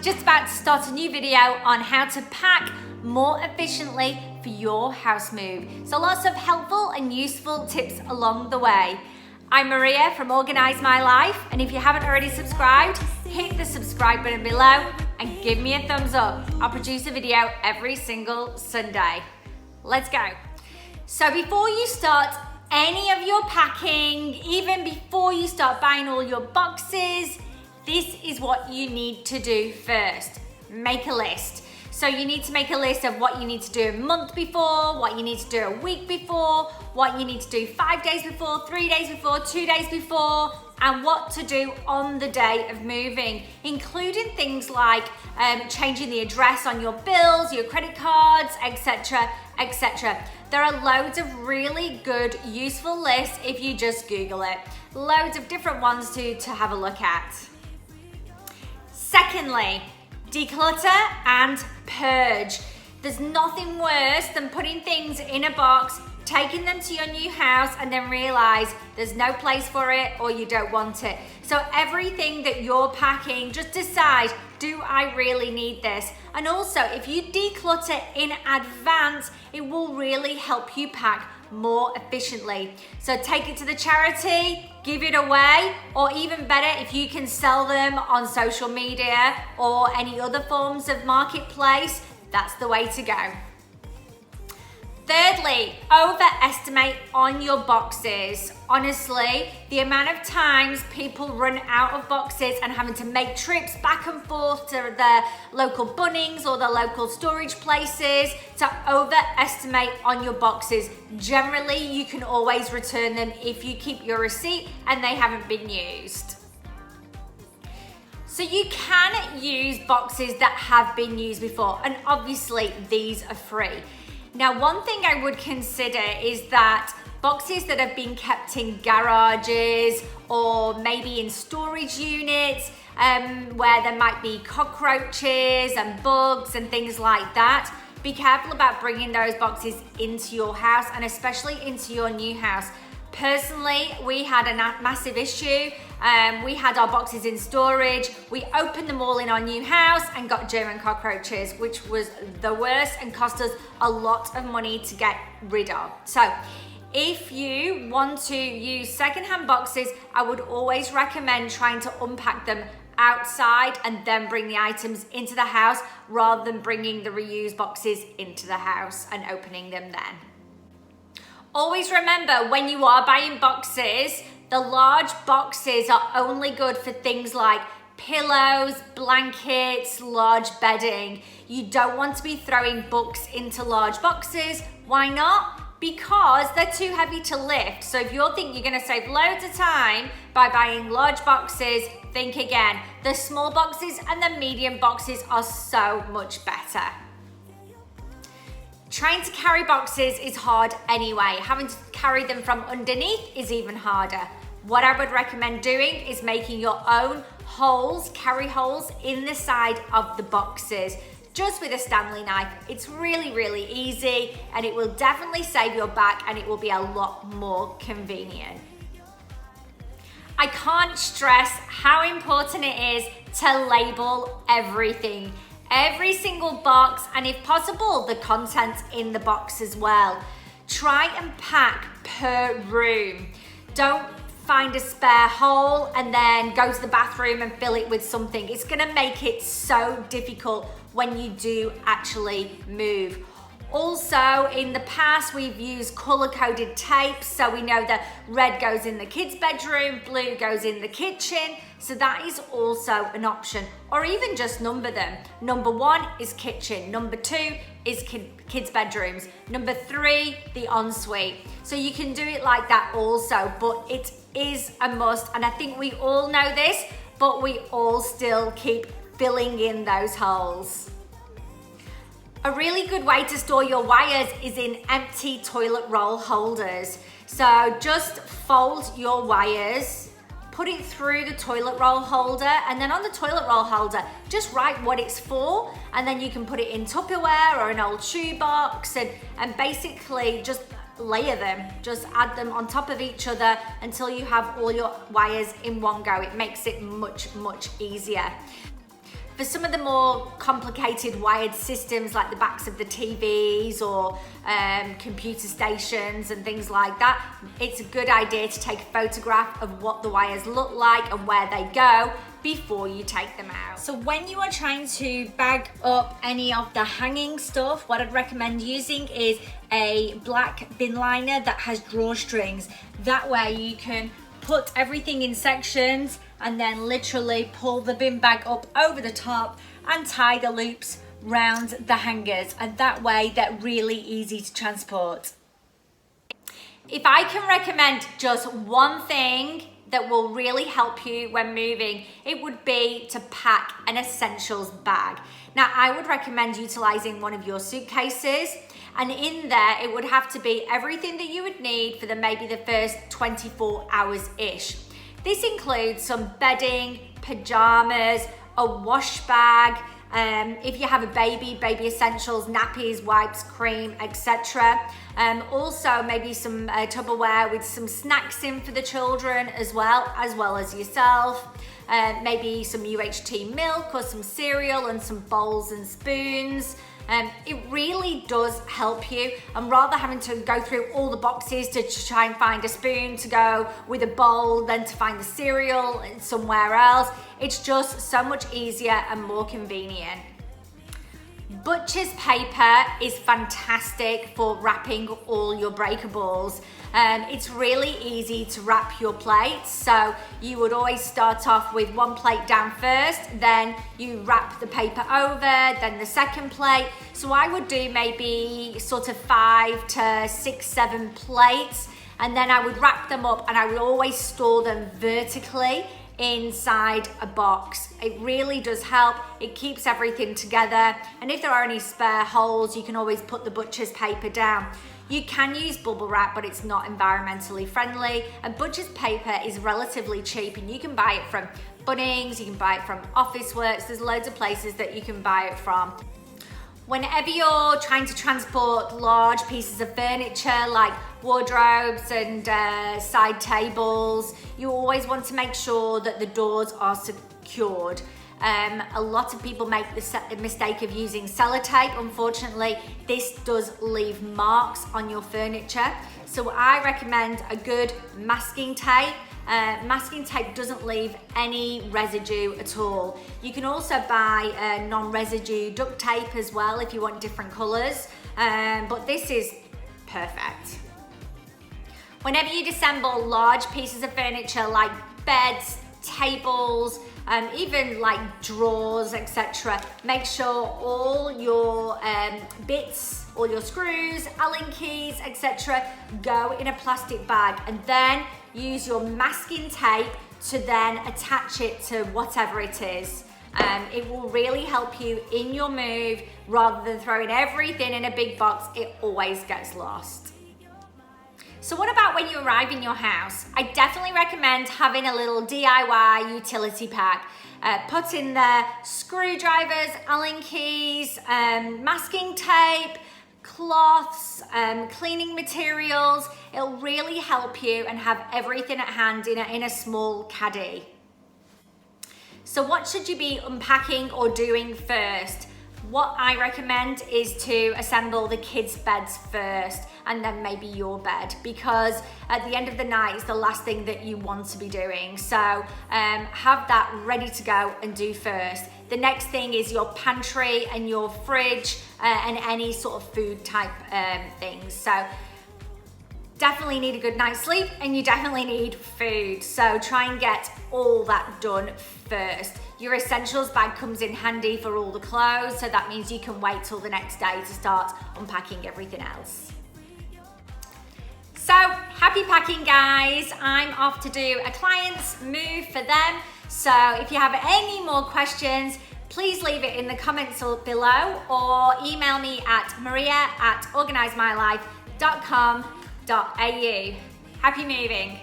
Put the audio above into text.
just about to start a new video on how to pack more efficiently for your house move. So lots of helpful and useful tips along the way. I'm Maria from Organise My Life, and if you haven't already subscribed, hit the subscribe button below and give me a thumbs up. I'll produce a video every single Sunday. Let's go. So before you start any of your packing, even before you start buying all your boxes, this is what you need to do first. Make a list. So you need to make a list of what you need to do a month before, what you need to do a week before, what you need to do 5 days before, 3 days before, 2 days before, and what to do on the day of moving, including things like changing the address on your bills, your credit cards, etc., etc. There are loads of really good, useful lists if you just Google it. Loads of different ones to have a look at. Secondly, declutter and purge. There's nothing worse than putting things in a box, taking them to your new house, and then realize there's no place for it or you don't want it. So everything that you're packing, just decide, do I really need this? And also, if you declutter in advance, it will really help you pack more efficiently. So take it to the charity, give it away, or even better, if you can sell them on social media or any other forms of marketplace, that's the way to go. Thirdly, overestimate on your boxes. Honestly, the amount of times people run out of boxes and having to make trips back and forth to the local Bunnings or the local storage places to overestimate on your boxes. Generally, you can always return them if you keep your receipt and they haven't been used. So you can use boxes that have been used before, and obviously these are free. Now, one thing I would consider is that boxes that have been kept in garages or maybe in storage units where there might be cockroaches and bugs and things like that, be careful about bringing those boxes into your house and especially into your new house. Personally, we had a massive issue. We had our boxes in storage. We opened them all in our new house and got German cockroaches, which was the worst and cost us a lot of money to get rid of. So if you want to use secondhand boxes, I would always recommend trying to unpack them outside and then bring the items into the house rather than bringing the reused boxes into the house and opening them then. Always remember, when you are buying boxes, the large boxes are only good for things like pillows, blankets, large bedding. You don't want to be throwing books into large boxes. Why not? Because they're too heavy to lift. So if you're thinking you're gonna save loads of time by buying large boxes, think again. The small boxes and the medium boxes are so much better. Trying to carry boxes is hard anyway. Having to carry them from underneath is even harder. What I would recommend doing is making your own holes, carry holes in the side of the boxes, just with a Stanley knife. It's really, really easy, and it will definitely save your back and it will be a lot more convenient. I can't stress how important it is to label everything. Every single box, and if possible, the contents in the box as well. Try and pack per room. Don't find a spare hole and then go to the bathroom and fill it with something. It's gonna make it so difficult when you do actually move. Also, in the past, we've used color-coded tape, so we know that red goes in the kids' bedroom, blue goes in the kitchen, so that is also an option. Or even just number them. Number 1 is kitchen, number 2 is kids' bedrooms, number 3, the ensuite. So you can do it like that also, but it is a must, and I think we all know this, but we all still keep filling in those holes. A really good way to store your wires is in empty toilet roll holders. So just fold your wires, put it through the toilet roll holder, and then on the toilet roll holder, just write what it's for, and then you can put it in Tupperware or an old shoe box and basically just layer them. Just add them on top of each other until you have all your wires in one go. It makes it much, much easier. For some of the more complicated wired systems like the backs of the TVs or computer stations and things like that, it's a good idea to take a photograph of what the wires look like and where they go before you take them out. So when you are trying to bag up any of the hanging stuff, what I'd recommend using is a black bin liner that has drawstrings. That way you can put everything in sections and then literally pull the bin bag up over the top and tie the loops round the hangers, and that way they're really easy to transport. If I can recommend just one thing that will really help you when moving, it would be to pack an essentials bag. Now, I would recommend utilizing one of your suitcases, and in there it would have to be everything that you would need for maybe the first 24 hours-ish. This includes some bedding, pajamas, a wash bag, if you have a baby essentials, nappies, wipes, cream, etc. Also maybe some Tupperware with some snacks in for the children as well as yourself. Maybe some UHT milk or some cereal and some bowls and spoons. It really does help you, and rather having to go through all the boxes to try and find a spoon to go with a bowl, then to find the cereal somewhere else, it's just so much easier and more convenient. Butcher's paper is fantastic for wrapping all your breakables. It's really easy to wrap your plates, so you would always start off with one plate down first, then you wrap the paper over, then the second plate. So I would do maybe sort of 5 to 6, 7 plates, and then I would wrap them up, and I would always store them vertically inside a box. It really does help. It keeps everything together, and if there are any spare holes, you can always put the butcher's paper down. You can use bubble wrap, but it's not environmentally friendly, and butcher's paper is relatively cheap, and you can buy it from Bunnings, you can buy it from Officeworks, there's loads of places that you can buy it from. Whenever you're trying to transport large pieces of furniture like wardrobes and side tables, you always want to make sure that the doors are secured. A lot of people make the mistake of using sellotape. Unfortunately, this does leave marks on your furniture. So I recommend a good masking tape. Masking tape doesn't leave any residue at all. You can also buy non-residue duct tape as well if you want different colors, but this is perfect. Whenever you assemble large pieces of furniture like beds, tables, even like drawers, etc., make sure all your bits, all your screws, Allen keys, etc., go in a plastic bag, and then use your masking tape to then attach it to whatever it is. It will really help you in your move. Rather than throwing everything in a big box, it always gets lost. So what about when you arrive in your house? I definitely recommend having a little DIY utility pack. Put in there screwdrivers, Allen keys, masking tape, cloths, cleaning materials. It'll really help you and have everything at hand in a small caddy. So what should you be unpacking or doing first? What I recommend is to assemble the kids' beds first, and then maybe your bed, because at the end of the night it's the last thing that you want to be doing. So have that ready to go and do first. The next thing is your pantry and your fridge and any sort of food type things. So definitely need a good night's sleep, and you definitely need food. So try and get all that done first. Your essentials bag comes in handy for all the clothes, so that means you can wait till the next day to start unpacking everything else. So happy packing, guys. I'm off to do a client's move for them. So if you have any more questions, please leave it in the comments below or email me at maria@organizemylife.com.au. Happy moving.